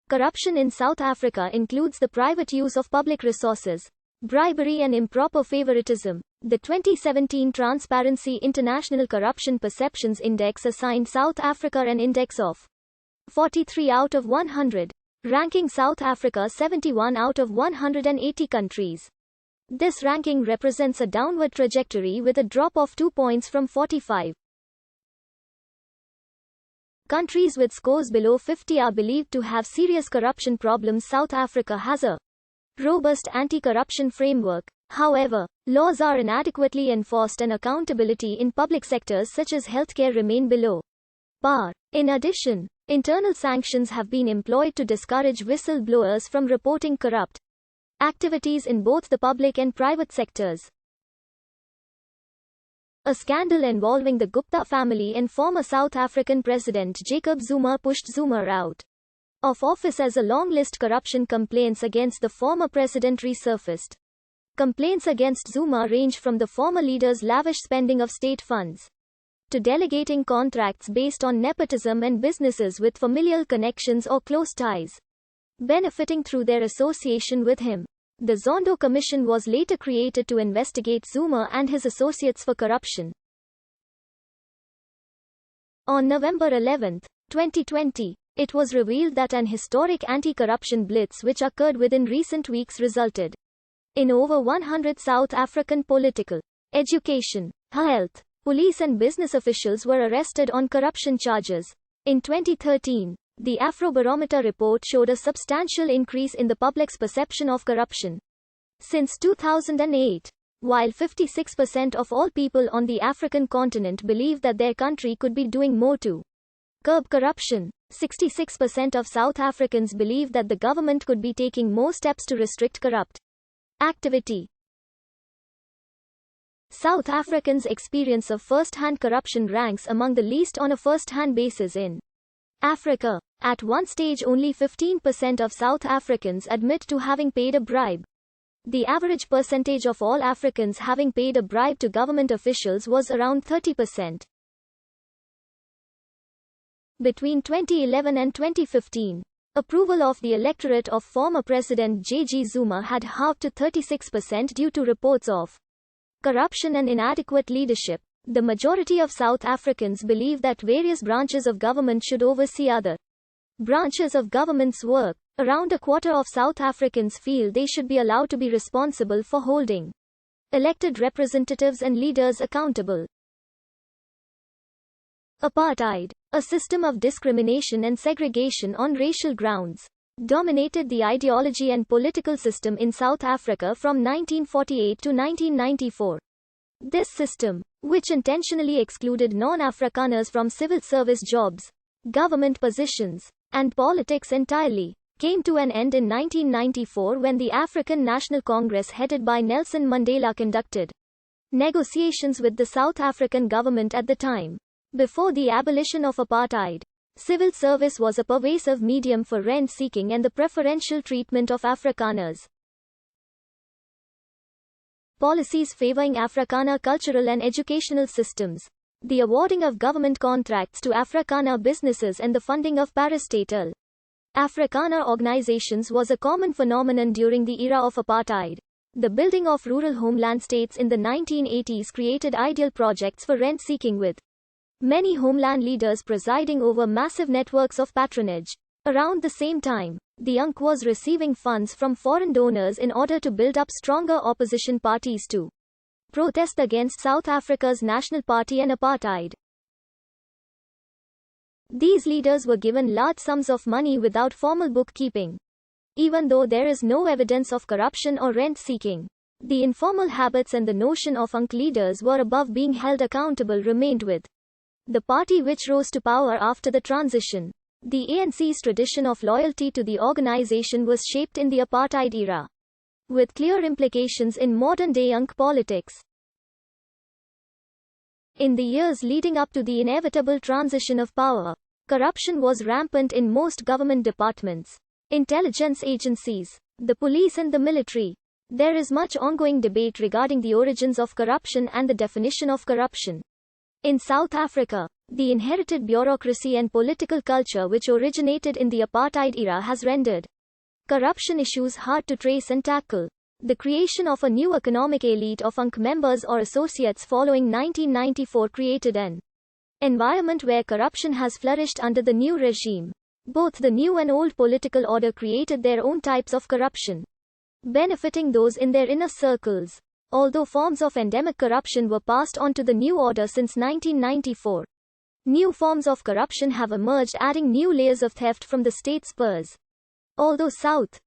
Corruption in South Africa includes the private use of public resources, bribery and improper favoritism. The 2017 Transparency International Corruption Perceptions Index assigned South Africa an index of 43 out of 100, ranking South Africa 71 out of 180 countries. This ranking represents a downward trajectory with a drop of 2 points from 45. Countries with scores below 50 are believed to have serious corruption problems. South Africa has a robust anti-corruption framework. However, laws are inadequately enforced and accountability in public sectors such as healthcare remain below par. In addition, internal sanctions have been employed to discourage whistleblowers from reporting corrupt activities in both the public and private sectors. A scandal involving the Gupta family and former South African President Jacob Zuma pushed Zuma out of office as a long list. Corruption complaints against the former president resurfaced. Complaints against Zuma range from the former leader's lavish spending of state funds to delegating contracts based on nepotism and businesses with familial connections or close ties benefiting through their association with him. The Zondo Commission was later created to investigate Zuma and his associates for corruption. On November 11, 2020, it was revealed that an historic anti-corruption blitz which occurred within recent weeks resulted in over 100 South African political, education, health, police and business officials were arrested on corruption charges. In 2013, the Afrobarometer report showed a substantial increase in the public's perception of corruption. Since 2008, while 56% of all people on the African continent believe that their country could be doing more to curb corruption, 66% of South Africans believe that the government could be taking more steps to restrict corrupt activity. South Africans' experience of first-hand corruption ranks among the least on a first-hand basis in Africa. At one stage only 15% of South Africans admit to having paid a bribe. The average percentage of all Africans having paid a bribe to government officials was around 30%. Between 2011 and 2015, approval of the electorate of former President J.G. Zuma had halved to 36% due to reports of corruption and inadequate leadership. The majority of South Africans believe that various branches of government should oversee other branches of government's work. Around a quarter of South Africans feel they should be allowed to be responsible for holding elected representatives and leaders accountable. Apartheid, a system of discrimination and segregation on racial grounds, dominated the ideology and political system in South Africa from 1948 to 1994. This system, which intentionally excluded non-Afrikaners from civil service jobs, government positions, and politics entirely, came to an end in 1994 when the African National Congress headed by Nelson Mandela conducted negotiations with the South African government at the time. Before the abolition of apartheid, civil service was a pervasive medium for rent-seeking and the preferential treatment of Afrikaners. Policies favoring Afrikaner cultural and educational systems, the awarding of government contracts to Afrikaner businesses and the funding of parastatal Afrikaner organizations was a common phenomenon during the era of apartheid. The building of rural homeland states in the 1980s created ideal projects for rent-seeking with many homeland leaders presiding over massive networks of patronage. Around the same time, the ANC was receiving funds from foreign donors in order to build up stronger opposition parties to protest against South Africa's National Party and apartheid. These leaders were given large sums of money without formal bookkeeping. Even though there is no evidence of corruption or rent-seeking, the informal habits and the notion of ANC leaders were above being held accountable remained with the party which rose to power after the transition. The ANC's tradition of loyalty to the organization was shaped in the apartheid era, with clear implications in modern-day ANC politics. In the years leading up to the inevitable transition of power, corruption was rampant in most government departments, intelligence agencies, the police and the military. There is much ongoing debate regarding the origins of corruption and the definition of corruption. In South Africa, the inherited bureaucracy and political culture which originated in the apartheid era has rendered corruption issues hard to trace and tackle. The creation of a new economic elite of UNC members or associates following 1994 created an environment where corruption has flourished under the new regime. Both the new and old political order created their own types of corruption, benefiting those in their inner circles. Although forms of endemic corruption were passed on to the new order since 1994, new forms of corruption have emerged, adding new layers of theft from the state's purse. Although South